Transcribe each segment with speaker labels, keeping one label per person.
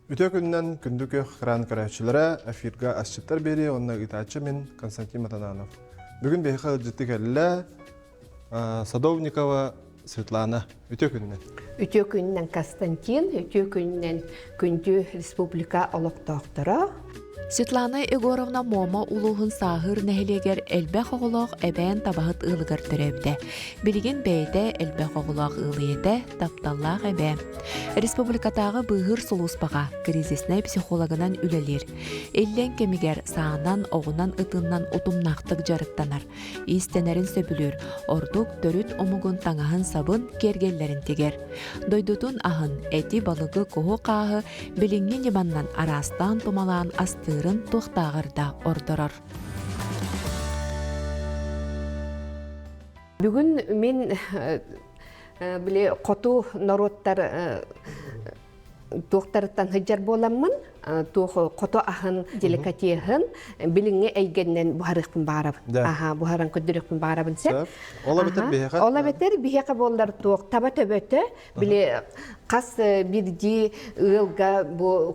Speaker 1: Үтө күннен күндүкө хран карачылара эфирга асчыттар бери, онна итачы мен Константин Матананов. Бүгін бейхі жытты кәлілі Садовникова Светлана үтө күннен.
Speaker 2: Үтө күннен Константин, үтө күннен күнді республика олықтақтыра.
Speaker 3: Светлана Егоровна мома улуғын сағыр нәхелегер әлбәқ оғылақ әбән табағыт ылығыр түрәбді. Білген бәйді әлбәқ оғылақ ылыйды тапталлақ әбә. Республикатағы бұғыр сұлуспаға кризисіне психологынан үлелер. Эллен кемігер сағынан оғынан ытыннан ұтымнақтық жарықтанар. Истенерін сөбілер, ордық төріт омығын таңағын сабын кергелерін тегер. Дойдутун ахын әти балығы қоғы қағы біліңнен ебаннан арастан тумалан асты туқтағырда ордырар.
Speaker 2: Бүгін мен біле қоту народтар туқтарыттан хыджар боламын. Қото ахын деликатиехын біліңе әйгеннен бұхарықпын барабын. Бұхаран көдірікпін барабын сәп.
Speaker 1: Ола бетер бейеқа?
Speaker 2: Ола бетер бейеқа болдар туқ. Таба төбөті біле қас бірді ұлға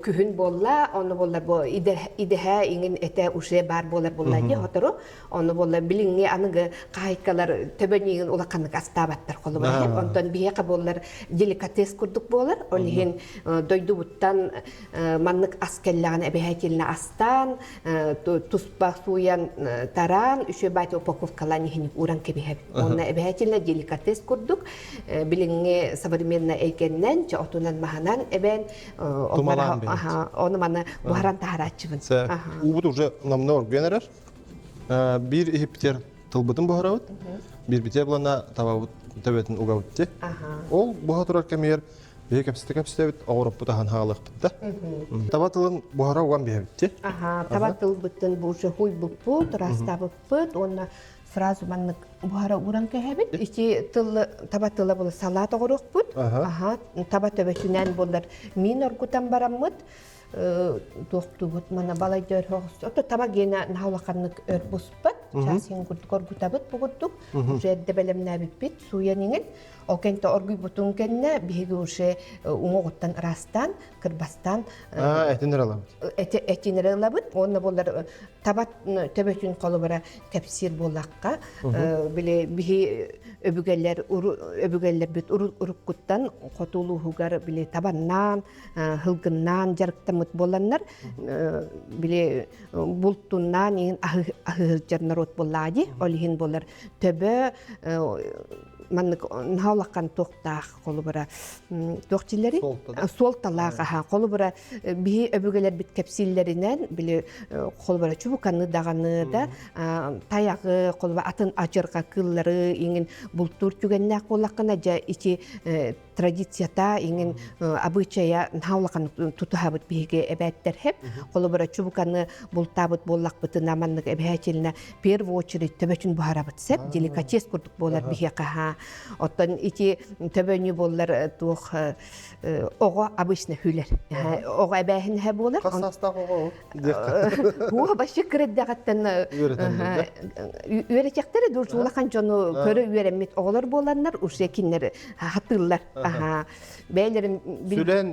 Speaker 2: күхін болла, оны болар идеха еңін әті ұшы бар болар боллайды хотыру. Оны болар біліңе анығы қайыққалар төбөнеген олаққанық астабаттар қолы бар. Онтан бейеқа болар деликатес күрдік болар. Олығын дойду бұттан маннық аскеллағын әбәхәтеліні астан, тұспа суян таран, үші бәйті упаковкалан ехінік уран кебехәбі. Онна әбәхәтеліні деликатес күрдік. Біліңе современна әйкеннен, отунан маханан әбән оны маны бұхаран тахаратчыбын.
Speaker 1: Убыт уже намны оргенерер. Bir ihipter тылбытын бұхарауыт, bir бітер бұлана табабыт төбетін ұғауытте. Ол бұға тұрар кәмейер бейі кәпсті бит ауырып бұтахан халық бітті. Табатылын бұхара оған бейбітте?
Speaker 2: Табатыл бұттын бұшы хуй бұппыт, раста бұппыт, оны сразу маннық бұхара уран кәхәбіт. Иші табатылы бұлы салат оғырық бұд. Табаты бәтінен бұлдар мен оргутан барамыд. Тоқты бұд мана балайды өрхоғыз. Оты таба гені нағылақанлық өр бұспыт. Часың көргутабыт бұғыттық. Жәрді бәлеміне бітпет, суян еңін. Ол кенті оргүй бұтын кәнне бейгі ұшы ұңғыттан растан, кірбастан.
Speaker 1: Әтінер алабыд?
Speaker 2: Әтінер алабыд. Оны болар табат төбөтін қолы бара кәпсир болаққа. Бейгі өбігелер бүт ұрық құттан қотулу ғығар табаннан, ғылғыннан жарықтамыт боланнар. Бұлттуннан ең ағығыр жарнар от болады. Олығын болар төбі нағылаққан тоқтақ қолы бұра тоқтилері сол талаға қолы бұра бейі өбігелер біт кәпсиллерінен қолы бұра чүбуканы дағаны да таяғы қолы бұра атын ажырға кыллары еңін бұлттур түгенне қолаққына жа ичи традицията еңін абычая нағылаққан тұтығабыт бейге әбәттер хеп қолы бұра чүбуканы бұлттабыт болақ бұты наманлық әбәтеліне перву очередь төбәтін бұхарабыт сәп деликатес күрдік болар бейге қаға. Оттан ити төбөні болар тух оға обычно хүлер. Оға әбәхін хә болар.
Speaker 1: Қасастақ оға ол?
Speaker 2: Оға башы кірддіғаттан үйретектері дұржулақан жону көрі үйеремет оғалар боланлар, ұшы екінлер хатылар.
Speaker 1: Сүлен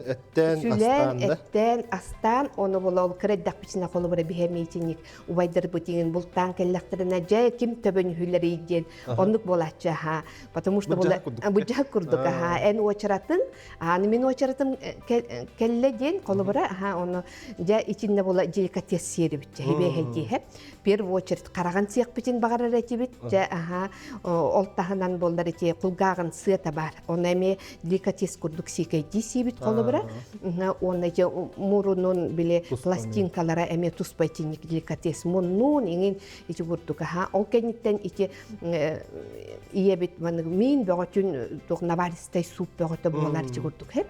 Speaker 2: әттен астан, оны бола ол кірддіқ бічіне қолы бұра бігемейтінік ұбайдыр бұтingen бұлттан кәлләқтіріне жай кім төбөні хүлерейден, онлық болатшы. Потому что бұджақ күрдік. Ән очаратын, мен очаратын кәлі ден қолы бұра, оны жа ичінде бола деликатес сері бітчі, хебе-хеде. Первый очередь қараған сияқ бітін бағарар әте біт, олтағынан болдар әте құлғағын сыйта бар. Оны әме деликатес күрдік секейді сейбіт қолы бұра. Оны әте мұрынын біле пластинкалара әме тұспайтынек деликатес мұннын еңін әте күрдік. Ол кәнеттен әте ие бит мен бөгөтүн наваристай суп бөгөтө болар чыгырдык.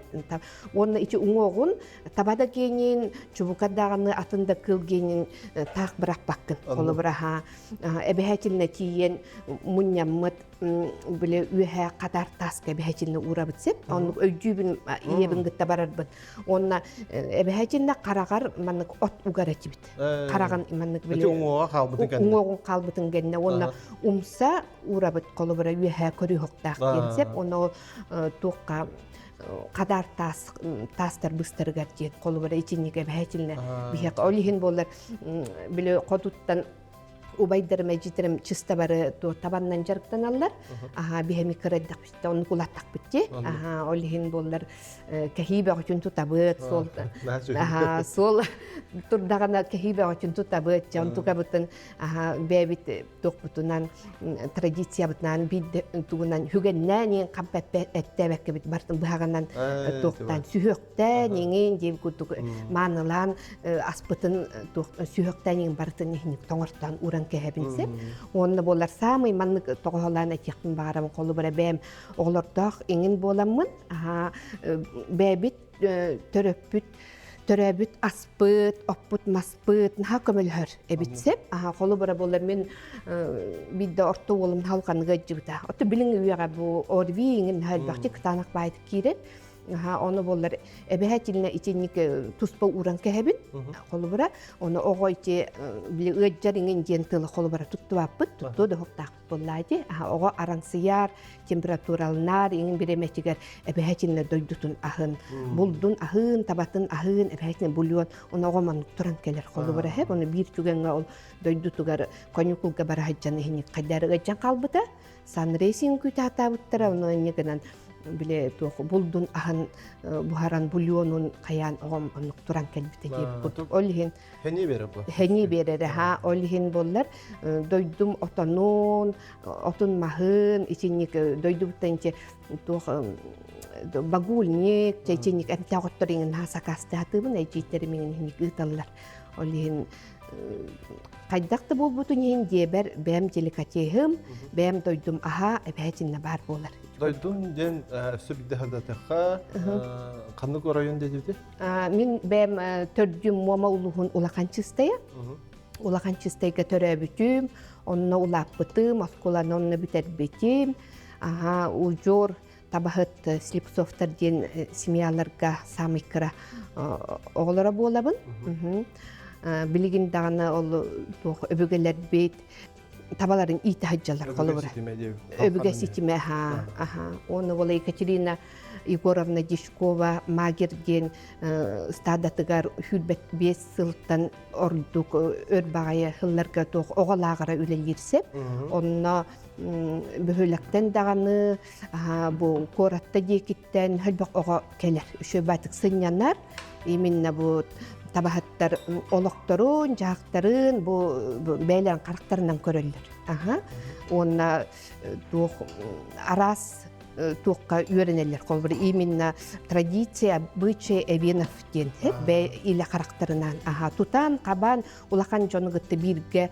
Speaker 2: Оны ичи уңогун табада кенин чубукадаганы атында кылгенин так бирак баккын. Колу бираха эбехетилне тиен мунняммыт биле үйе кадар таска эбехетилне урабытсып, оны өйдүбүн иебин гытта барарбыт. Онна эбехетилне карагар маннык от угаратыбыт. Караган маннык биле
Speaker 1: уңогун калбытын кенне.
Speaker 2: Уңогун калбытын кенне. Онна умса урабыт колу бира үйе көрү хоктак кенсеп, оны туққа кадар тастар быстыргар ден колубара ичинниге бәһәтилне бихек олихин болар биле кодуттан убайдар мәҗитрем чиста бары то табаннан жарыктан аллар бихеми кырдак битте оны кулаттак битте олихин болар кахибе өчен тутабыт сол турдагана кахибе өчен тутабыт жантука бутын бәбит токбутунан традиция бутнан бит тугунан хүгеннән кампәппә әттәбәккә бит бартын баганнан токтан сүһөктән ниңен дип кутук манылан аспытын сүһөктән бартын ник тоңортан уран кәһәбинсе онны болар самый маннык тоголан әтәккән барам колы бара бәм оглордак иңин боламмын бәбит төрөбүт аспыт оппут маспыт наха көмөлөр эбитсеп колы бара болар мен бидде орто болум халканыга жибта ото билиң уяга бу орви иңин хәлбәкти кытанак байт кирет оны болар эбәһәтилне ичинник туспа уран кәһәбин колубара оны огойти биле ыҗҗариңин жентылы колубара туттубаппыт тутту да хоктак боллайды ого арансыяр температуралнар иңин биремечигер эбәһәтилне дойдутун ахын булдун ахын табатын ахын эбәһәтилне бульон оны ого ман туран келер колубара һәп оны бир түгәнгә ол дойдутугар конюкулга бара хаҗҗаны һини кайдарыга жан калбыта санрейсин күтата буттара оны негенен биле тох булдун ахан бухаран бульонун каян огом онук туран келбите деп олхин хени бере олхин боллар дойдум отун махын ичинник дойдуптанче тох багульник чечинник эмтаготторин хасакастатыбын эжитеримин хини ыталлар олхин кайдакты болбутун хинде бер бэм деликатехим бэм дойдум аха эбэтинне бар болар
Speaker 1: дойдун ден сөбидде хадатаха канык район дедибди
Speaker 2: мен бэм төрдүм мома улухун улаканчыстая улаканчыстайга төрөбүтүм онно улаппытым аскулан онно бүтербетим ужор табахыт слепцовтар ден семьяларга самыйкыра оголора болабын билигин даганы ол өбөгөлөр бет табаларын ити хаджалар колубура өбөгө ситиме оны бола Екатерина Егоровна Дишкова магерген стадатыгар хүлбет 5 сылтан ордук өрбагая хылларга тох оголагыра үлелирсеп онно бөхөлөктен даганы бу коратта декиттен хылбак ого келер үшө батык сынянар именно бу табахаттар олокторун, жактарын бу бәйлән карактарынан көрөллөр. Онна арас туққа үйренелер. Колбыр именно традиция бычы эвенов ден бә иле карактарынан. Тутан, кабан, улахан жонугытты бирге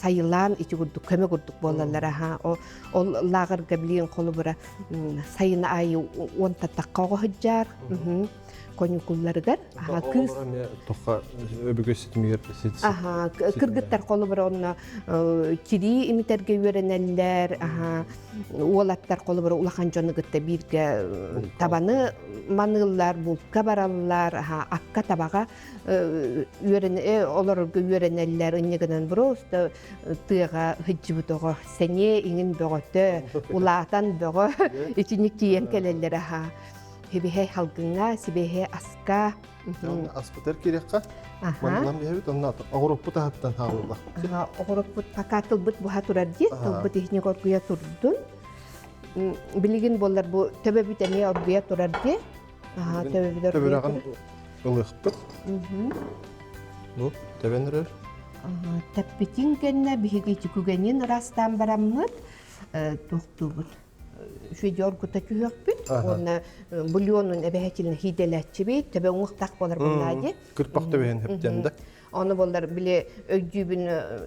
Speaker 2: сайылан ити гурдук, көмө гурдук болалар. Ол лагырга билген колбыра сайын айы онта таққаға хыджар. Конюкулларыгар кыз
Speaker 1: тоққа өбөгө ситимигер
Speaker 2: кыргыттар колу бир онна кири имитерге үйренеллер уолаттар колу бир улахан жонугытта бирге табаны маныллар булка бараллар акка табага олорго үйренеллер иннегенен просто тыга хыджыбытого сене иңин бөгөтө улаатан бөгө ичиник киен келеллер Хебихе халгынга, сибехе аска.
Speaker 1: Аспытер керекка. Манлам бехебит, онна огоруппут ахаттан хағылда.
Speaker 2: Огоруппут пока тылбыт буха турарди, тылбыт ихне коргуя турдун. Билигин болар бу төбөбүт эме оргуя турарди.
Speaker 1: Төбөраган ылыхпыт. Бу төбөнөрөр.
Speaker 2: Тәппетин кенне бихиги чүкүгенин растан бараммыт. Тоқтубут. Шүйдёргута күхөкпүт, онна бульонун эбэхэтилин хиделэтчибит, төбө уңуктак болар булнайди.
Speaker 1: Кырпак төбөһөн хептенде.
Speaker 2: Оны болар биле өйдүбүн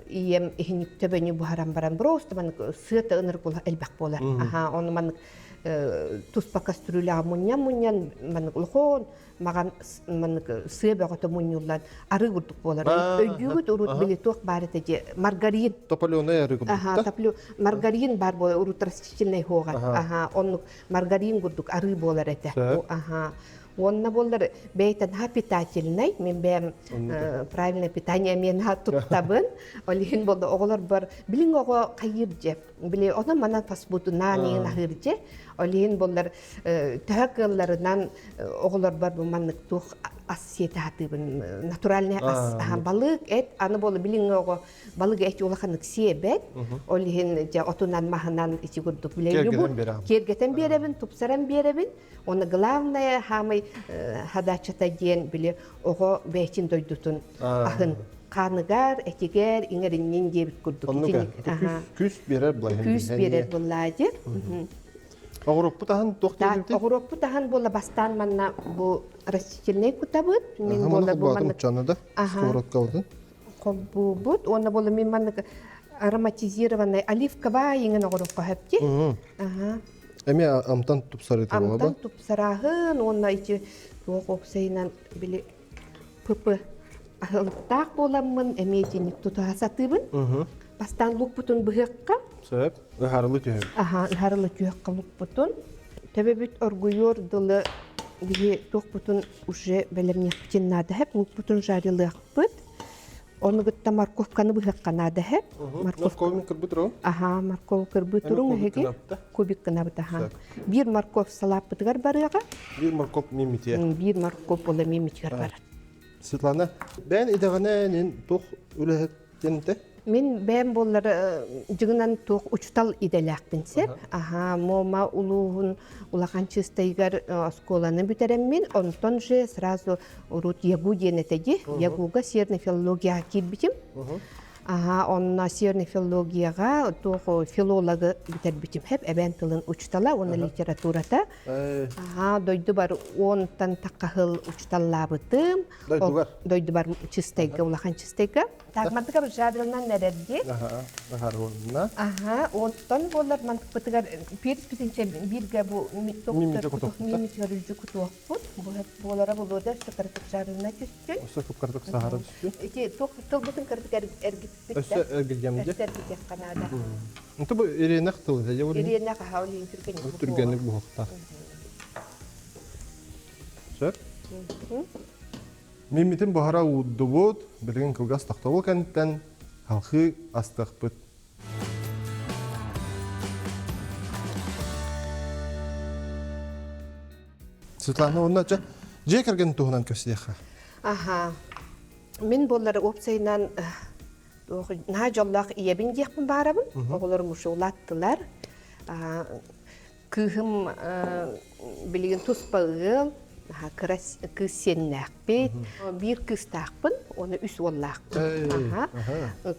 Speaker 2: ием ихиник төбөнү бухарам баран просто ман сыта ыныр була элбак болар. Оны ман туспа кастрюля муньян ман улхон маган ман сыбагата муньюлан ары гурдук болар. Өйдүгүт урут биле ток барытеже маргарин.
Speaker 1: Тополёны ары гурдук.
Speaker 2: Тополё маргарин бар бо урут растительный хога. Он маргарин гурдук ары болар эте. Онна боллар бейтен питательный, мен бәм правильное питание мен туттабын. Олин болды оғылар бар, білін оғы қайыр жеп, білі оны манан пасбудынан ең ахыр же. Олин боллар тәғыларынан оғылар бар бұл маннық туқ ас сеті атыбын, натуральный ас. Балык әт, аны болы білін оғы балык әт олақанық себет. Олин же отунан махынан ичи күрдік білі. Кергетен беребін, тупсаран беребін. Оны главное хамай хадачата ден білі оғы бәйчин дойдутун ахын. Қаныгар, әтегер, иңерінен дебіт күрдік.
Speaker 1: Оннуға, күс берер бұлай.
Speaker 2: Күс берер бұлайдыр.
Speaker 1: Оғырып бұтағын тоқтайдым деп?
Speaker 2: Оғырып бұтағын бола бастан манна бұл растительный күтабыд.
Speaker 1: Мұны құлбатым ұтчаны да, сковородка ұдын.
Speaker 2: Қолбу бұд, оны бола мен манна ароматизированный оливкова еңін оғырып қойыпте.
Speaker 1: Әме амтан тұпсар еті оға ба?
Speaker 2: Амтан тұпсарағын, оны ете оғы опсайынан білі пұпы ағылықтақ боламын, әме денек тұтыға сатыбын. Бастан лук бұтын бұғыққа.
Speaker 1: Сөп, ұхарылы түйіп.
Speaker 2: Ұхарылы түйіққа лук бұтын. Төбе бүт оргуйор дылы бігі тоқ бұтын уже бәлеріне құтен нады әп, лук бұтын жарылық бұт. Оны ғытта морковканы бұғыққа нады әп.
Speaker 1: Морковын кірбі тұру?
Speaker 2: Морков кірбі тұру әге. Кубик қына бұт. Bir морков салап бұтығар барыға.
Speaker 1: Bir морков мемития.
Speaker 2: Bir морков болы мемитігар бары.
Speaker 1: Светлана, бән идағанайын тоқ үліхеттенді?
Speaker 2: Мен бәм боллары жығынан тоқ ұчтал иделәқпін сеп. Мома улуғын улақан чыстайгар сколаны бүтерем мен. Онтон же сразу урут ягу денетеге. Ягуға серный филологияға келбітім. Онна серный филологияға тоқ филологы бүтер бітім. Хеп әбән тылын ұчтала, оны литературата. Дойды бар 10-тан таққағыл ұчталла бұтым. Дойды бар чыстайға, улақан чыстайға. Мантыға бір жадылынан нәрәдде. Онтан болар мантық бұтығар періс бізінше бірге бұл мимитер үжі күті оқпұд. Болара бұл ода шықыртық жадылына түстен.
Speaker 1: Осы күпкартық сағары түстен?
Speaker 2: Тоқ бұтын кірдік әргіп бітті.
Speaker 1: Өсі әргілгемде?
Speaker 2: Өсі әргілгек қанада.
Speaker 1: Үнті бұл иренақ тылы?
Speaker 2: Иренақ хаулин
Speaker 1: түргенік бұғықта. Сөп? Мемитин бұхара ұдды бұд, білген кылғас тақтауыл кәнттен халқы астық бұд. Светлана, онна жай кәрген тұғынан көсідеқі?
Speaker 2: Мен болары опсайынан на жоллақ иебін декпін барабын. Оғылар мұшы олаттылар. Күйім білген тұспағыл. Кыз сеннәк бет, бір кыз тақпын, оны үс оллақпын.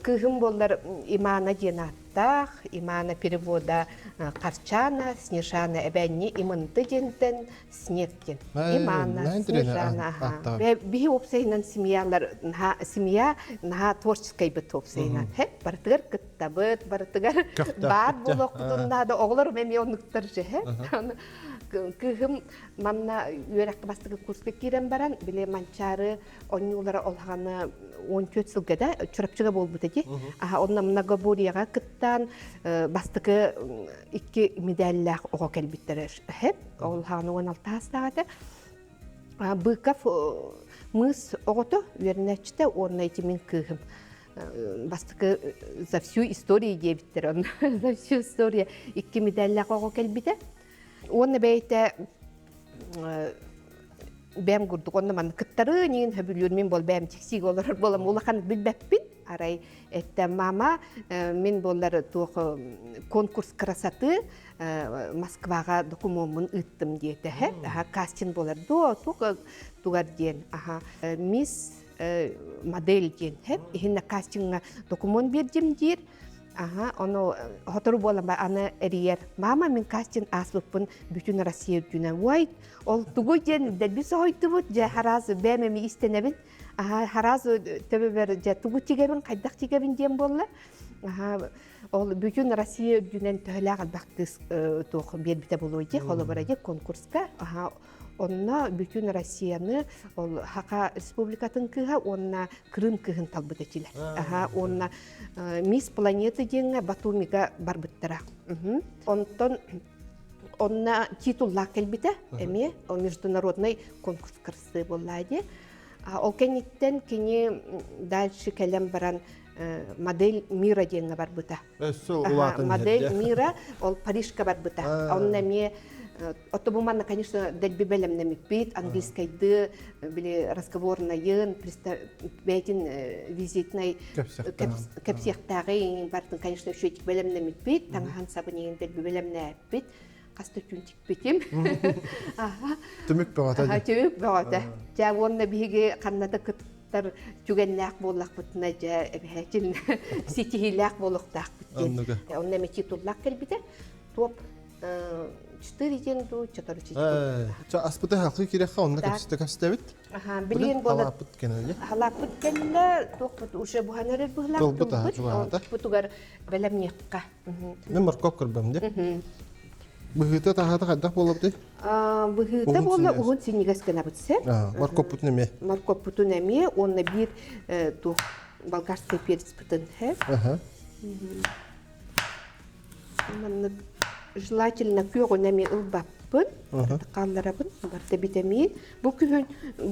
Speaker 2: Күйім болар имана денаттақ, имана перевода қарчана, снежана әбәнне имынды дентен снегтен. Имана, снежана. Бі опсайынан семья творческай біт опсайынан. Бартығар күтті бұд, бартығар бар бол оқытыннады, оғылар мәме онықтар же. Күйім манна үйерәқті бастығы курсқа керен баран, біле манчары онылары олғаны 14 сылғада чұрапчыға бол бұтады. Онна многоборияға күттан бастығы 2 медаллақ оға кәлбеттері олғаны 16 астағады. Бұқaf мұз оғыты үйерінәчті орны еті мен күйім. Бастығы за всю историю дебіттер. За всю историю 2 медаллақ оға кәлбеті. Оны бәйті бәм күрдік, оны маны күттары неген хөбілермен бол бәм тексиг олар болам. Олақан білбәппін. Арай, әтті мама, мен болар конкурс красоты Москваға документін үттім дейті. Кастинг болар. Туғар ден. Мисс модель ден. Хинна кастингға документ бердім дейір. Оны хотыру болам аны әрiyер. Мама, мен кастинг асыппын бүтін Россия дүнен. Уайт, ол туғы ден дәлбесі ойты бұд, жа харазы бәмемі істенебін. Харазы төбі бәр жа туғы тегебін, қайдақ тегебін ден болы. Ол бүтін Россия дүнен төхілі ағалбақтыз тоқ бербіте болу өйде, қолы бараде конкурсқа. Онна бүтін Россияны Хақа республикатын кыға, онна Крым кыгын талбыт етілер. Онна Мисс Планеты деңі Батумиға бар бұттыра. Онтон онна титуллак келбите, эми международный конкурс кырсы боллайды. Ол кенниттен кини дальше келем баран модель мира денге бар быта. Модель мира ол Парижка бар быта. Онна ме отобуманна, конечно, дельби белем немипит, английскайды, били разговорнайын, бейтин визитнай кепсияқтағы бартын, конечно, шөйтик белем немипит, таңахан сабынеген дельби белем немипит, қасты түнтик бетем.
Speaker 1: Түмік бағата.
Speaker 2: Түмік бағата. Жа онна биге қаннаты кыттар түгеннәк болақ бұтына, жа әбәтін сетихиләк болықтақ бұткен. Онна ме титуллақ келбіде, топ 4 ден ду 4 чит.
Speaker 1: Аспыты хақы керек онда кәпсітәбіт?
Speaker 2: Білген болады.
Speaker 1: Халап бұткенелі?
Speaker 2: Халап бұткенелі, тоқ ұшы бұғанары бұғылақ тұлбыт. Бұтығар бәлем неққа.
Speaker 1: Мен моркоп көрбәмде. Бұғыты тағаты қайдақ болып дей?
Speaker 2: Бұғыты болы ұғын сенегескена бұтсы.
Speaker 1: Моркоп бұтын әме?
Speaker 2: Моркоп бұтын әме, оны бір болгарский перец бұтын. Желательно күйоғын әме ұлбаппын, қалларабын, барда витамин. Бұл күйін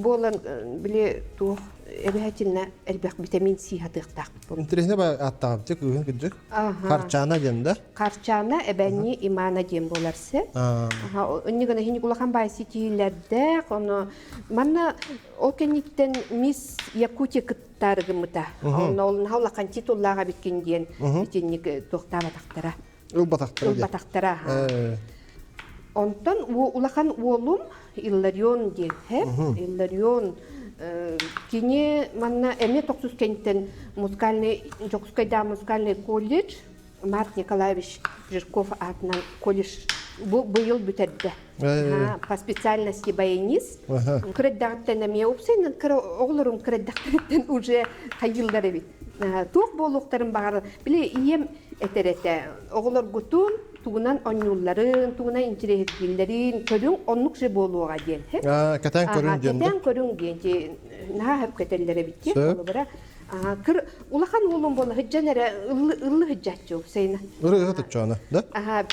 Speaker 2: болын біле туық әбәтіліне әлбәқ витамин С хатықтақ.
Speaker 1: Интересіне бай аттағым тек үйін күджік? Қарчана дем да?
Speaker 2: Қарчана әбәне имана дем боларсы. Үнігіні хені құлақан бай сетейлерді, манна ол кәнеттен мис Якутия кыттарығы мұта. Олын хаулақан титуллаға біткенден бітеннік тоқтава тақтара.
Speaker 1: Ул-батақтара.
Speaker 2: Онтан улахан олум Илларион ден. Илларион кене манна эме тоқсус кенттен Жокускайда музыкальный колледж Марк Николаевич Жирков атынан колледж бұйыл бүтерді. По специальности баянист. Күреддағыттен әме опсайнын оғылырым күреддағыттен уже қайылдары бит. Туқ болуқтарын бағары. Біле ием этерете. Оғылар ғутун, туғынан онюлларын, туғынан интеретгілерін көрің онлық же болуға ден.
Speaker 1: Кәтен көрің ден.
Speaker 2: Кәтен көрің ден. Наға хөп кәтелері бітте. Улахан олым болы хыджан әрі ұлы хыджат жоқ сайына.
Speaker 1: Үрі ғытып жоғаны, да?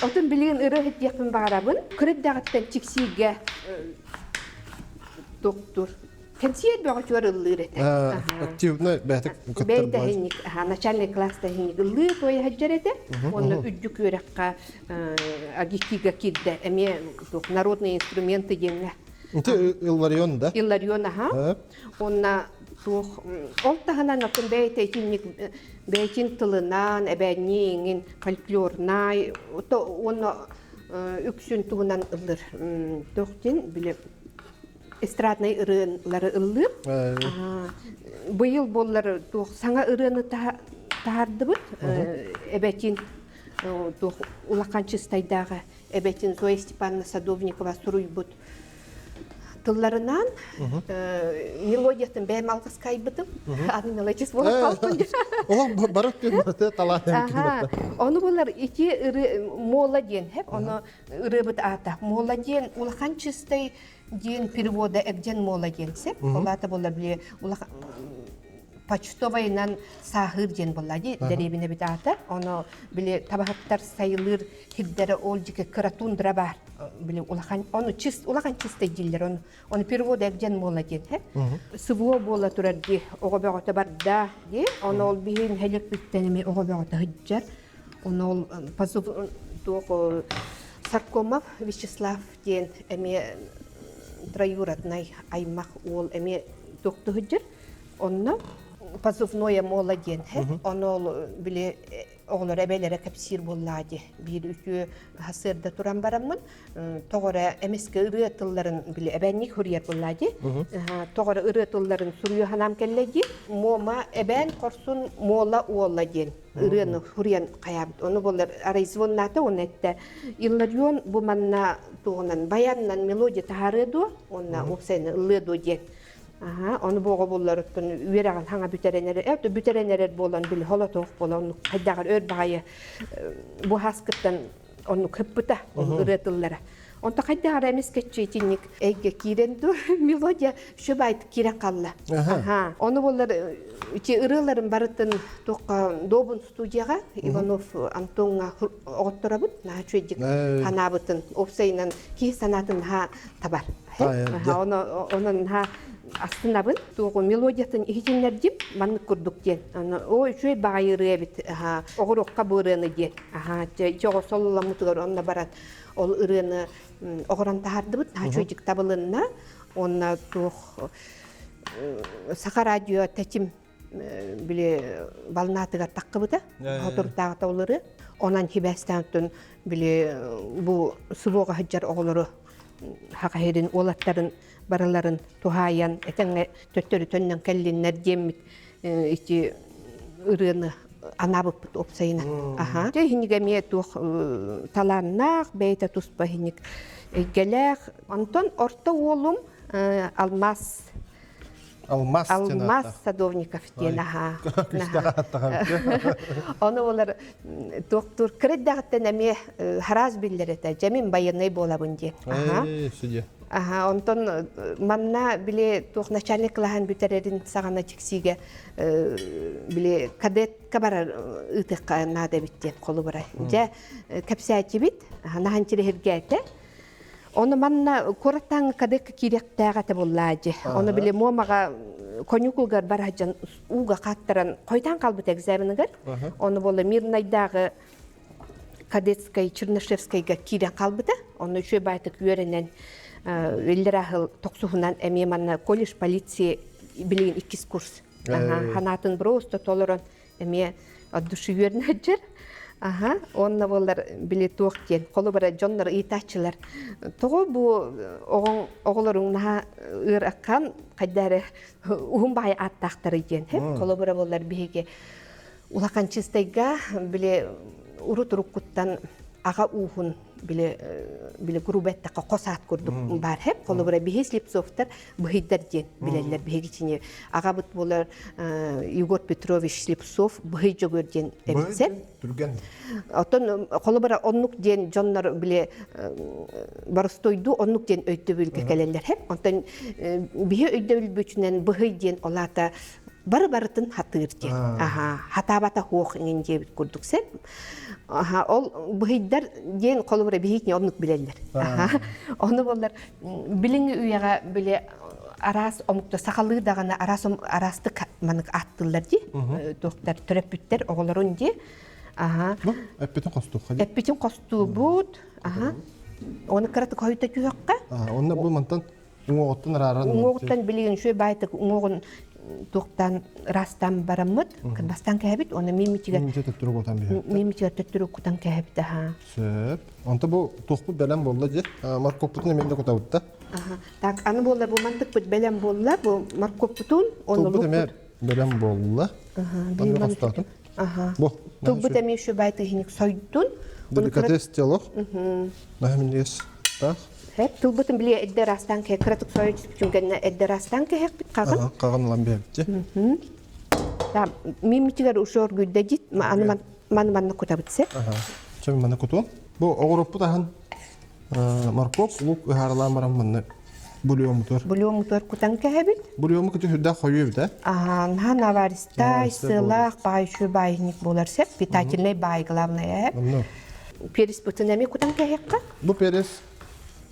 Speaker 2: Отын білген үрі хыджақпын бағарабын. Күреддағыттан чиксиге доктор. Консьерж бағы жуар ұллы үреті.
Speaker 1: Активны бәтік күттір
Speaker 2: болады. Начальный класста хенік ұллы тойы хыджар еті. Оны үдді көріққа агикиға кедді. Әме народные инструменты денге.
Speaker 1: Инте Илларион, да?
Speaker 2: Илларион, Онна ол тағынан өтін бәйтін тылынан, әбәнеңін, фольклорнай, оны үксін туғынан ұлыр. Тоқтен білі эстрадный ұрынлары ұлыр. Бұйыл боллары саңа ұрыны тағарды бұд. Әбәтін ұлақан чыстайдағы әбәтін Зоя Степановна Садовникова сұруй бұд. Тылларынан мелодияттың бәйім алғыз қайбыдым. Аны мелодияс болып қалпын.
Speaker 1: Ол барып көрмеді таланы.
Speaker 2: Оны болар екі мола ден, оны ұры бұд ата. Мола ден, улақан чыстай ден перевода әгден мола денсе. Олаты болар біле почтовайынан сағыр ден болады, дәребіне біт ата. Оны біле табағаттар сайылыр, хиддері ол жеке кыратундыра бар. Оны улахан чистай дейлер, оны перевода әгден мола ден. Сывуа бола тұрар де, оғы бәғаты бар да де, оны ол бейін хәлек біттенеме оғы бәғаты хыджар. Оны ол пазув Саркомов Вячеслав ден әме троюроднай аймақ ол әме доқты хыджар. Оны позывное мола ден, оны біле оғылар әбәлері кәпсир болады. Bir үкі хасырда тұран барамын, тоғыра әмескі ұры тылларын біле әбәннік хүрер болады. Тоғыра ұры тылларын сүрүйі ханам кәлләді. Мома әбән қорсын мола оғыла ден. Ұрыны хүрен қаябыд. Оны болар арайзвоннаты, оны әтті. Илларион бұманна тоғынан баяннан мелодия тағарыды, оны опсайны ұлыды ден. Оны боғы болар өттін үйераған хаңа бүтеренері, әвді бүтеренері болан білі хола тоқ болан, оны қайдағар өр бағайы бұ хаскыттан оны көп бұта, оны үретілері. Онта кайдагара эмес кетчитинник эйге киренду мелодия шөбайт кирен калла. Оны болар ичи ырыларын барытын тоққа добун студияга Иванов Антонга оготторабыт на чөйдик ханабытын опсайнан ки санатын табар. Онын астынабын тугу мелодиятын ихиннердим манны курдук ден. Ой чөй багайыры бит огорокка бырыны ден. Жого солламутугар онна барат. Ол ырыны огоран тахардыбыт на чөйдик табылынна онна тух Саха радио тәтим биле балнатыгар таккыбыта. Хотуртагы таулары. Онан хибәстән биле бу субога хаҗар оглары хакайрын олаттарын бараларын тухаян этеңе төттөрү төннөн келлиннер демит ити ырыны анабыппыт опсайына. Техниге ме тух таланнак бейта туспа хиник гелек Антон орто олум Алмаз Садовников ден. Оны олар доктор креддагыттан эме хараз биллерете жамин байыны болабын ден. Онтон манна биле тух начальник лахан бүтерерин сагана чиксиге биле кадет кабар ытыкка нада биттен колу барай. Же капсаати бит нахан чирегерге Оны манна кораттан кадек киректагата боллажы. Оны биле момага конюкулгар баражан уга каттаран койдан калбыт экзаменигер. Оны болы Мирнайдагы кадетскай Чернышевскайга кирен калбыта. Оны үшө байтык үйренен элдерахыл токсухунан эме манна колледж полиция билеген 2 курс. Ханатын просто толорон эме от души үйренеджер. Онна болар биле тоқтен, қолы бара жонлар итачылар. Тоғы бұл оғылырың наға ыр аққан қайдары ұғын бай аттақтары ген. Қолы бара болар бейге улақан чистайға биле ұры-тұрық құттан аға ұғын биле грубеттаққа қосат көрдік бар. Қолы бара бейге Слепцовтар бұхайдар ден білелер бейге чіне. Аға бұт болар Егор Петрович Слепцов бұхай жөгөр ден әбітсен. Отон қолы бара оннук ден жонлар біле барыстойду оннук ден өйді білге кәлелер. Онтан бейге өйді біл бөчінен бұхай ден олата бары-барытын хатыр ден. Хатабата хоқ еңенде біт көрдік сәп. Ол бұхайдар ден қолы бара бейгетіне оннук білелер. Оны болар біліңі үйеға біле арас омукта сақалы дағана арасты манық аттылар де. Тоқтар түрәппіттер оғыларын де.
Speaker 1: Әппетін қостуқ қады?
Speaker 2: Әппетін қостуq бұд. Оны қыраты қойта күйеққа.
Speaker 1: Оны бұл мантан ұңоғыттан раран?
Speaker 2: Ұңоғыттан білеген шөй байтық ұңоғын тоқтан растан барамыд. Бастан кәбіт, оны мемитіге төттірі құтан кәбіт.
Speaker 1: Сөп. Онта бұл тоқпы бәлем болды де? Маркоппытын еменде құта бұтта?
Speaker 2: Так, аны болла, бұл мантық бұд бәлем болла, бұл маркоппытын.
Speaker 1: Тұлбыт емер бәлем болла. Оны қостатын?
Speaker 2: Тұлбыт емер шөй байты хинік сойдun.
Speaker 1: Деликатес телоқ? Нәхіміндес тақ?
Speaker 2: Тұлбытын біле әдді растан кәй, қыратық сойдыс бүчінгенне әдді растан кәй әк біт қағын?
Speaker 1: Қағын ұлан бәбітте.
Speaker 2: Мемитігер ұшыр гүйді дит, маны құта бітсе.
Speaker 1: Чәмі маны құтуын? Бұл оғырыппы тағын маркоп, ұлық ұхарылан барам маны бульомутор.
Speaker 2: Бульомутор құтан кәй бит?
Speaker 1: Бульому күті хүдді қойу бді?
Speaker 2: Хан аваристай, сылақ, бай шүй байынек болар сәп, питательный бай главное. Перес бұтын әме құтан кәй әққа?
Speaker 1: Бұл перес.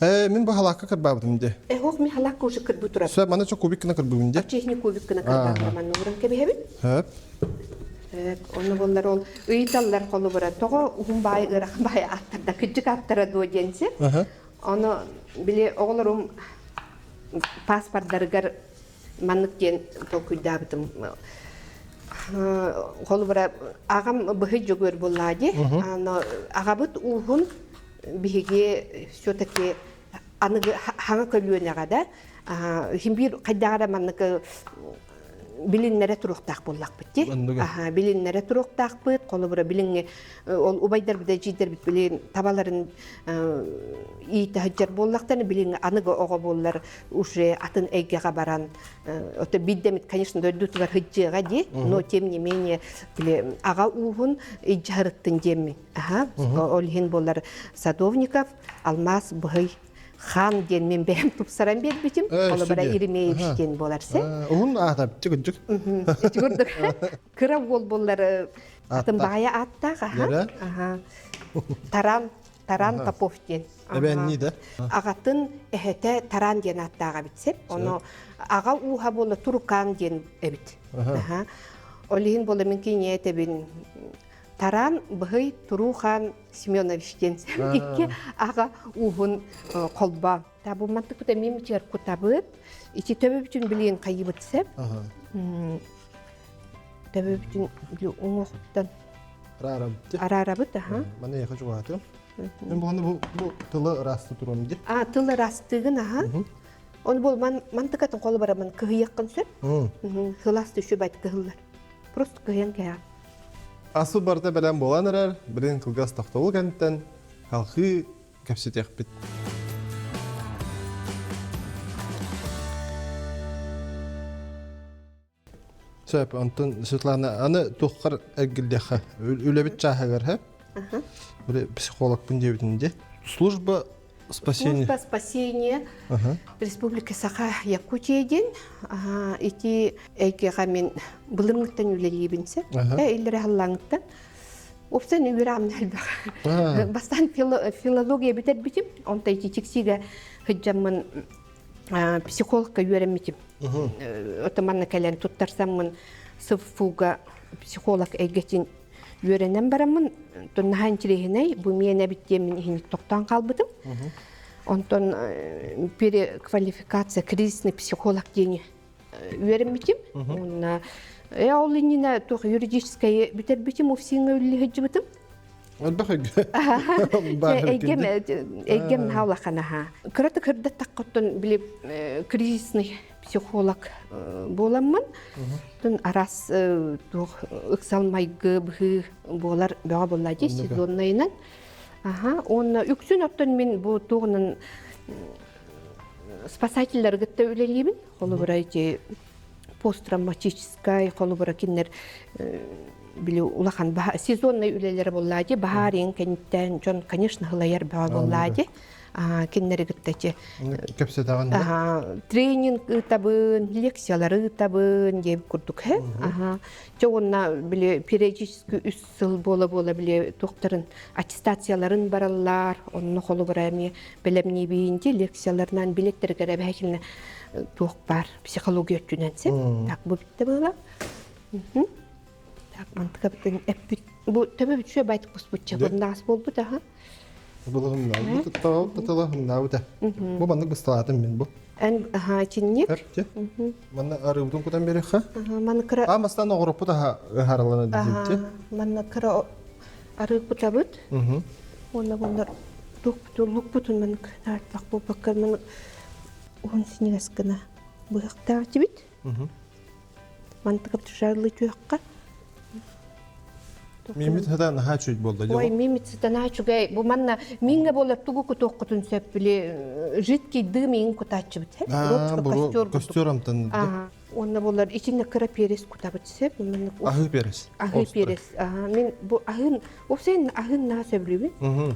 Speaker 1: Мен бұл халаққа кірбабыдым де.
Speaker 2: Оқ, мен халаққа ұшы кірбі тұрап.
Speaker 1: Сөп, мана чо кубиккіна кірбігін де?
Speaker 2: Чехни кубиккіна кірбағын ұрын кәбі әбіт?
Speaker 1: Хөп.
Speaker 2: Оны болар ол ұйталар қолы бұра. Тоғы ұғын бай, ұрақ бай аттарда, күджік аттара дуа денсе. Оны біле оғыларым паспорттарығар манық ден бұл күйді абытым. Қолы бұра ағам бұхы жөгөр болады. Ағабыт ұғын бігі сөтәке аңығы хаңы көлуіне ғада. Химбир қайдағара манықы билиннере туруктак боллак битти. Билиннере туруктак бит, колу бара билинге ол убайдар биде жидер бит билин табаларын ийте хаҗар боллактан билинге аныга ого боллар уже атын эйгега баран. Ото биддемит, конечно, дойдут бар хаҗыга ди, но тем не менее биле ага угун иҗарыттын жемми. Ол хин боллар Садовников, Алмаз, Быгый, Хан ден мен бәм тупсаран бер битим. Ол бара Иремеевич ден боларсы.
Speaker 1: Ун атап жүк.
Speaker 2: Жүгүрдүк. Кыра боллар атын бая аттага. Таран Попов ден.
Speaker 1: Эбен ниде?
Speaker 2: Агатын эхете Таран ден аттага битсеп, оны ага уха болла Туркан ден эбит. Олин болла менки ниете бин Таран, Быгый, Турухан, Семенович ден. Икки ага ухун колба. Табу мантык бута мемчер кутабыт. Ичи төбө үчүн билен кайыбыт сеп. Төбө үчүн биле оңоктан арарабыт.
Speaker 1: Мана яка жугаты. Мен булганда бу тылы расты турам ди.
Speaker 2: Тылы растыгын Он бол мантыкатын колу бара мен кыйыккын сөп. Хыласты шөбайт кыллар. Просто кыйын кая.
Speaker 1: Асыл барда белән боланырар, билен кылгас тактылы кенттен халкы кепсетек бит. Сөп антын Светлана аны тохкар эгилдеха үлебит чахагар ха. Бир психолог бүндебитинде. Служба спасения Республика Саха-Якутия ден ити эйкега мен былымыктан үлелибинсе элдер халлаңыттан опсан үгүрам нэлбак бастан филология битер битим онта ити тиксиге хыджамын психологка үйренмитим отоманна келен туттарсаммын сыффуга психолог эйгетин үйренем барамын тоннахан чирехиней бу мене биттемин хиник токтан калбытым. Онтон переквалификация кризисный психолог дени үйренмитим. Онна ол инина тох юридическое битер битим офисиңе үллехиҗибитим. Эйгем хаулаханаха. Кыраты кырда таккоттон билип кризисный психолог боламмын. Тун арас ыксалмайгы быхы болар бага боллади сезоннайынан. Он үксүн оттон мен бу тугунун спасательлер гытта үлелибин. Холу бурайти посттравматическая, холу буракиннер биле улахан сезонный үлелер боллади. Бахарин кенттен жон, конечно, хылаяр бага боллади. Киннери гыттачы тренинг табын, лекциялары табын деп курдук. Жоғынна биле периодически 3 жыл бола биле тоқтарын аттестацияларын баралар, онны холу барами билемни бийинти лекцияларынан билеттерге бәкилне тоқ бар психология түненсе. Так бу битте була. Так мантыка биттен бу төбө бүтшө байтык бусбутча бунда болду да. Булган да, таталахын да. Бу бандык бысталатын мен бу.
Speaker 2: Чинник.
Speaker 1: Мана арыбытын кудан бери ха?
Speaker 2: Мана кыра.
Speaker 1: Мастан огырып та харалана дизинти.
Speaker 2: Мана кыра арып бутабыт. Онда бондар лук бутун мен нартлак бу баккар мен он синегаскана быхта тибит. Мантык тушарлы туякка.
Speaker 1: Мимит хадан хачуйт болду.
Speaker 2: Ой, мимит сатана чугай. Бу манна минге болап тугу кутоққутун сөп биле жидки дымин кутачыбыт.
Speaker 1: Костюрамтан.
Speaker 2: Онна болар ичине кыра перес кутабыт сөп.
Speaker 1: Ахы перес.
Speaker 2: Мен бу ахын, опсен ахын на сөбрүбүн.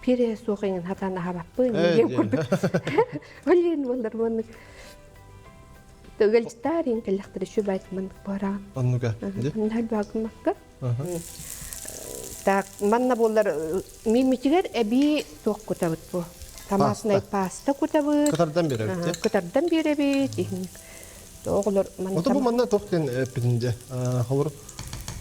Speaker 2: Перес соғыңын хатана хабаппы. Мен курдук. Олен болар маны. Төгөлчтарин келлектер шүбайт мандык бара.
Speaker 1: Оннуга.
Speaker 2: Нал багмакка. Так, манна болар мимитигер эби тоқ кутабыт бу. Томатный паста кутабыт.
Speaker 1: Кытардан беребит.
Speaker 2: Кытардан беребит. Тоғлар манна.
Speaker 1: Ото бу манна тоқтен эпидинде. Холор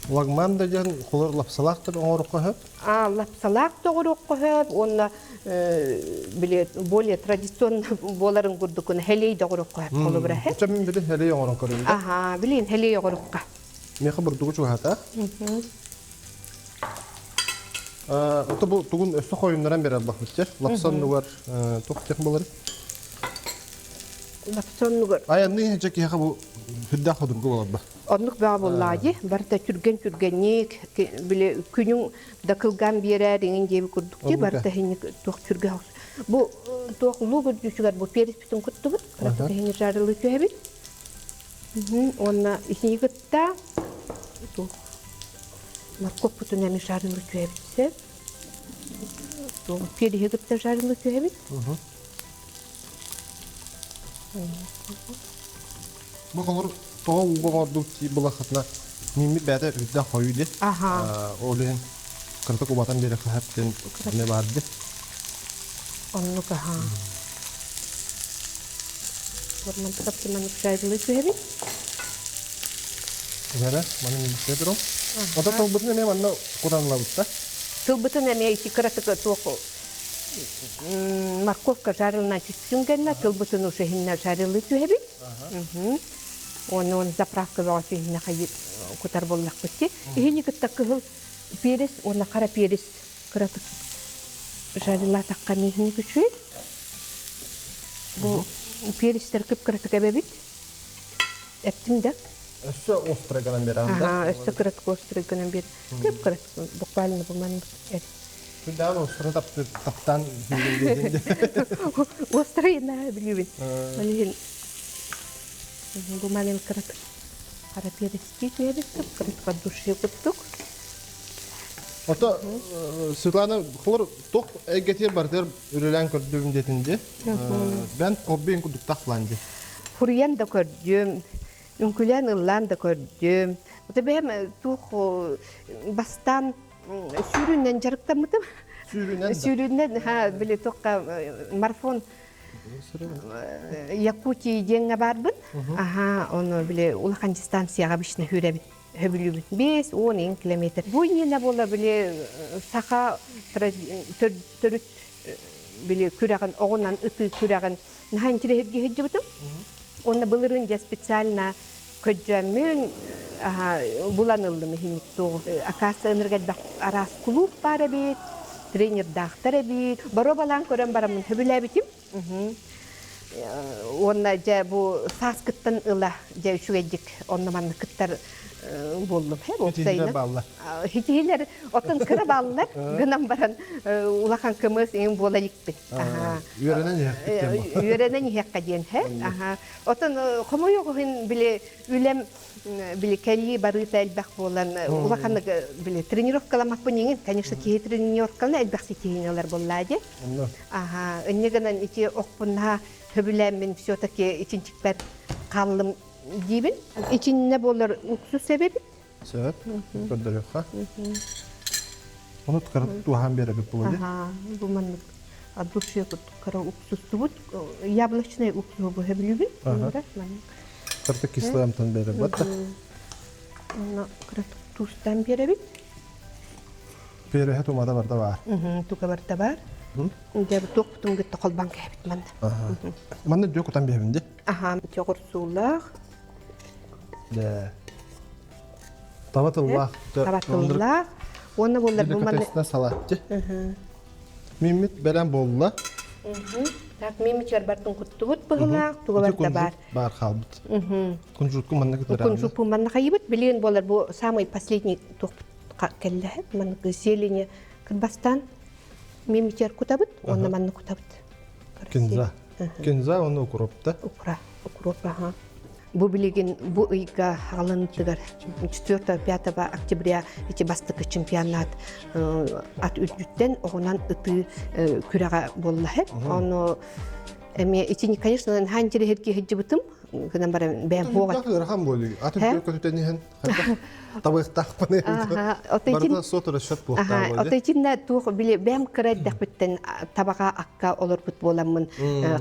Speaker 1: лагман деген холор лапсалактыр оңорукка хөп.
Speaker 2: Лапсалак тоғорукка хөп. Онна биле более традиционный боларын курдукун хелей тоғорукка хөп. Холор бра хөп.
Speaker 1: Чамин биле хелей оңорукка.
Speaker 2: Билин хелей оңорукка.
Speaker 1: Меха бурдугу чугата. Ото бу тугун өстө коюмдаран бере бак биттер. Лапсан дугар токтек болор.
Speaker 2: Лапсоннугар.
Speaker 1: Аянны жаки хака бу хүддә ходургу боларба.
Speaker 2: Оннук баа боллаади. Барта түрген-түргенник биле күнүң да кылган берер деген жеби курдук ди. Барта хинник тох түргө. Бу тох лугур жүчүгөр бу перис бүтүн куттубут. Барта хинни жарылы көбүт. Онна исигитта тох морковь бүтүн эми жарылы көбүтсе. Тох перигитта жарылы көбүт.
Speaker 1: Бу колор тоо угорду ки булахатна мими бәдә хүддә хойды. Олен кырта кубатан бере хәптен не барды.
Speaker 2: Оннук Орман таптыман жарылы көбүт.
Speaker 1: Гәрә, менә бетером. Ата тоо бутны мен анда куранлабытта.
Speaker 2: Тылбытын эме ити кыратык тоқу морковка жарылна чүскенгенна, тылбытын уже хинна жарылы түхебит. Он заправка васи хинна хайит кутар боллак битти. Хинни кытта кыгыл перес, оны кара перес кыратык жарыла таккан хинни күчү. Бу перестер кып кыратык эбебит. Эптимде.
Speaker 1: Өссө острыганан бер анда.
Speaker 2: Өссө кыратык острыганан бер. Кып кыратык буквально буман.
Speaker 1: Күндә остры таптан билгәндә.
Speaker 2: Острый на билбин. Алин. Бумалин кыратык. Кара перести берип, кыратык души куттук.
Speaker 1: Ата Светлана хлор ток эгетер бардер үрелән көрдүм детинде. Бен коббен кудук такланды.
Speaker 2: Фурьян да көрдүм. Үнкүлән ыллан да көрдүм. Ота бем тух бастан сүйрүннен жарыктамытым. Сүйрүннен биле токка марафон Якутия деңе барбын. Оны биле улахан дистанцияга бишне хөбүлүбүт. 5-10 километр. Бу эне бола биле саха төрүт биле күрәгән огыннан ыты күрәгән нахан тирәгә һәҗҗибитем. Оны былырын я специально көҗәмүн буланылды механик то. Акаса энергия арас клуб бар бит. Тренер дактар бит. Баро балан көрәм барамын хөбүләбитим. Онна жа бу саскыттан ыла жа үчүгәҗик. Онна ман кыттар болдум. Опсайны. Хитилер отын кыра баллар гынан баран улахан кымыз эң бола икпит. Үйренен хакка ден Отын комойогын биле үлем биле кәли барыта элбак болан улаханы биле тренировкаламак бунин, конечно, ки тренировканы элбак сетинелер боллады. Эннегенен ити окпунна хөбүләмен все-таки ичинчикпер каллым дибин. İçinde bollar уксус себеби?
Speaker 1: Sebep? Gönderiyor ha. Onu tıkarıp duhan bir ebep bu öyle.
Speaker 2: Bu man aduşuyor kara уксус tubut. Яблочный уксус bu hebilübün.
Speaker 1: Kırtık kislamtan bir ebep.
Speaker 2: Ona kırtık tuzdan bir ebep.
Speaker 1: Peri het umada var da var.
Speaker 2: Tuka var da var. Unda bu toqtum gitti qalban kebit manda.
Speaker 1: Manda diyor kutan bir ebimdi.
Speaker 2: Çoğur sular.
Speaker 1: De. Tavatıllah.
Speaker 2: Tavatıllah. Onu bollar bu man.
Speaker 1: Kafesine salatçı. Mimit beren bolla.
Speaker 2: Так мимичер бартын куттубут быгыла, тугабар да бар.
Speaker 1: Бар халбыт. Кунжутку манна кытырам.
Speaker 2: Кунжутку манна кайбыт, билен болар бу самый последний тоқ келле, манна зелени кырбастан мимичер кутабыт, онна манна кутабыт.
Speaker 1: Кинза. Кинза onu укропта.
Speaker 2: Укроп, Bu bilgin bu ayga alıntıgar 4-5 октября эти бастыкы чемпионат at ücretten oğunan ıtı kürağa bollahe. Onu эми ичини, конечно, ханчире херки хеджибытым, кынан бара бәм хога.
Speaker 1: Тахыр хам болду. Аты көтөтөнү табыктак паны. Барда сотор шат болду.
Speaker 2: Отечинна тух биле бәм креддак биттен табага акка олор бут боламын.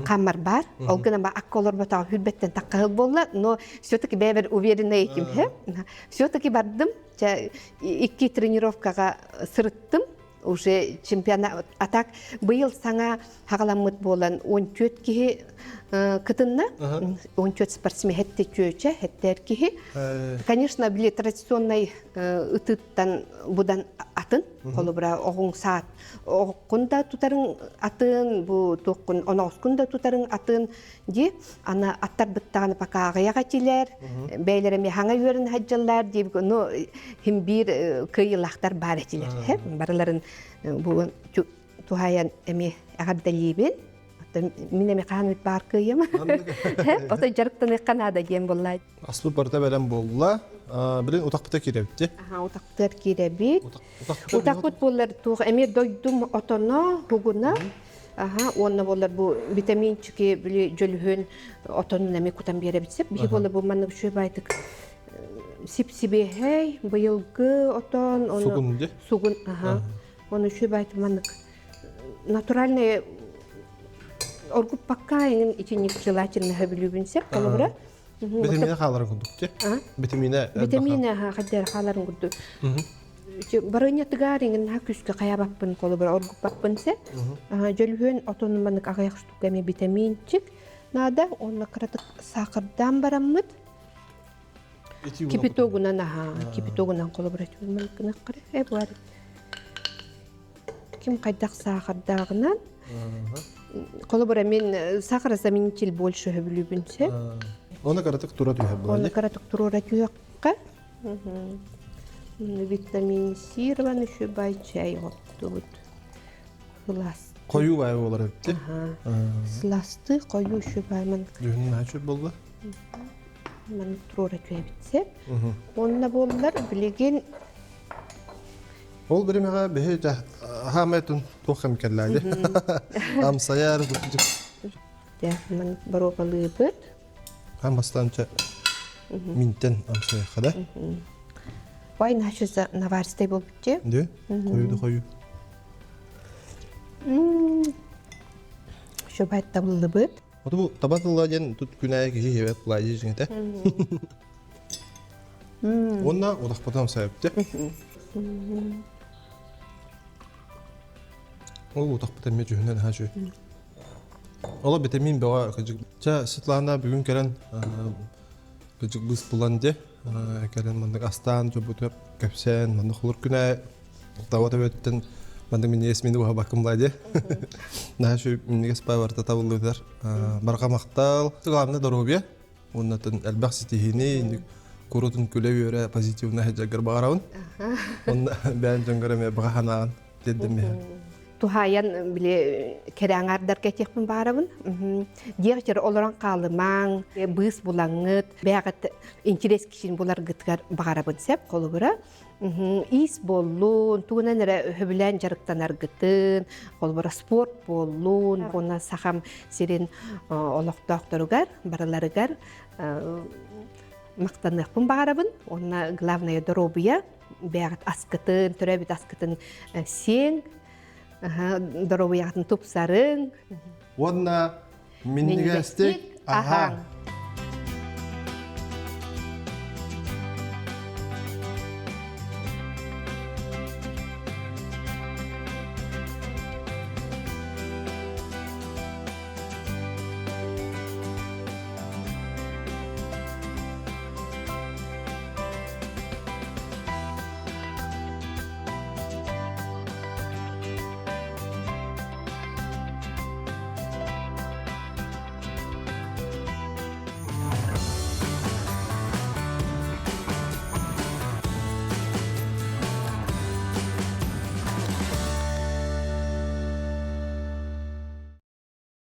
Speaker 2: Камар бар. Ол гынан ба акка олор бата хүлбеттен таккыл болла, но все-таки бәбер уверенный эким, Все-таки бардым, икки тренировкага сырыттым. Уже чемпионат атак быйыл саңа хагаламыт болан 14 кихи кытынна 14 спортсмен хетте чөчө хеттер кихи. Конечно, биле традиционный ытыттан будан атын, колубра оғың саат. Оғында тутарын атын, бу тоққын, оноғыскында тутарын атын, де, ана аттар бұттағаны пака ағаяға телер, бәйлеріме хаңа өрін хаджалар, деп, ну, хим бір кыйылақтар бар етілер. Барыларын бұл тухаян әме ағардалейбен, мен әме қаған өт бар кыйым. Ота жарықтан еққанада дем боллай.
Speaker 1: Аспы барда бәлем болла, білін утақпыта керебітті.
Speaker 2: Утақтар керебет. Утақпыт болар туғы әме дойдум отона, хугуна. Онна болар бұл витаминчики білі жөлігін отонын әме кутан беребітсеп. Бі болар бұл манны шөй байтық сип-сибе бұйылғы отон.
Speaker 1: Сугун де?
Speaker 2: Сугун, оны шөй байтық манны натуральный оргуп паккайын ичинник желательно хөбүлүбүнсеп колобра.
Speaker 1: Витамина халарын күндік те?
Speaker 2: Витамина хаддар халарын күндік. Барыня тыгарыңын күскө каябаппын колобра оргуп баппынсе. Жөлүхөн отонуманнык агаяк штуками витаминчик. Нада онна кыратык сакырдан бараммыт. Кипитогунан кипитогунан колобра чүлмөлкүнө кыра. Бар. Ким кайдак сакырдагынан колобра мен сахар заменитель больше хөбүлүбүнсе.
Speaker 1: Оны каратык тура түйе болады.
Speaker 2: Оны каратык тура түйеққа. Витамин сирван үші бай чай ғоттуд.
Speaker 1: Қою бай олар өтті?
Speaker 2: Сласты қою үші бай ман.
Speaker 1: Дүйінің әчі болды?
Speaker 2: Ман тура түйе бітсе. Онына болылар білеген.
Speaker 1: Ол біремеға бейі хамайтын тоқым кәлләді. Амсаяр бұтыжық.
Speaker 2: Ман баробалы бұд.
Speaker 1: Хамастанча минтен амсаяққа да.
Speaker 2: Бай нашыза наварстай бол бітте.
Speaker 1: Де? Қойуды қою.
Speaker 2: Шо байт табылды бұд.
Speaker 1: Оты бұл табатылға ден тұт күнәйі кеші хебет бұлайды жеңді. Онна одақпатан амсаяпты. Ол одақпатан ме жүхінен ха жүй. Ола витамин бега кыжык. Ча Светлана бүгүн келен кыжык быз буланды. Келен мандык астан жобутуп кепсен, мандык холур күнә тавата өттен мандык мен есмени буга бакымлайды. Нашы минеге спай барта табылдылар. Барга мактал. Тыгамны доробия. Оннатын албак ситихини курутун күлөбөрө позитивна хажагар багарабын. Онна бән жөнгөрөмө баганаган дедим.
Speaker 2: Тухаян биле кераңардар кетекпін барабын. Дегтер оларан қалымаң, быз булаңыт, бәғат интерес кишин булар гыткар бағарабын сеп қолы бұра. Ис болуын, туғынан әрі хөбілән жарықтанар гытын, қолы бұра спорт болуын, оны сақам серен олықтақтарыгар, бараларыгар мақтанықпын бағарабын. Оны главная дробия, бәғат аскытын, түрәбет аскытын сең, Дорогу ягатын тупсарың.
Speaker 1: Онна миннигестик ахаң.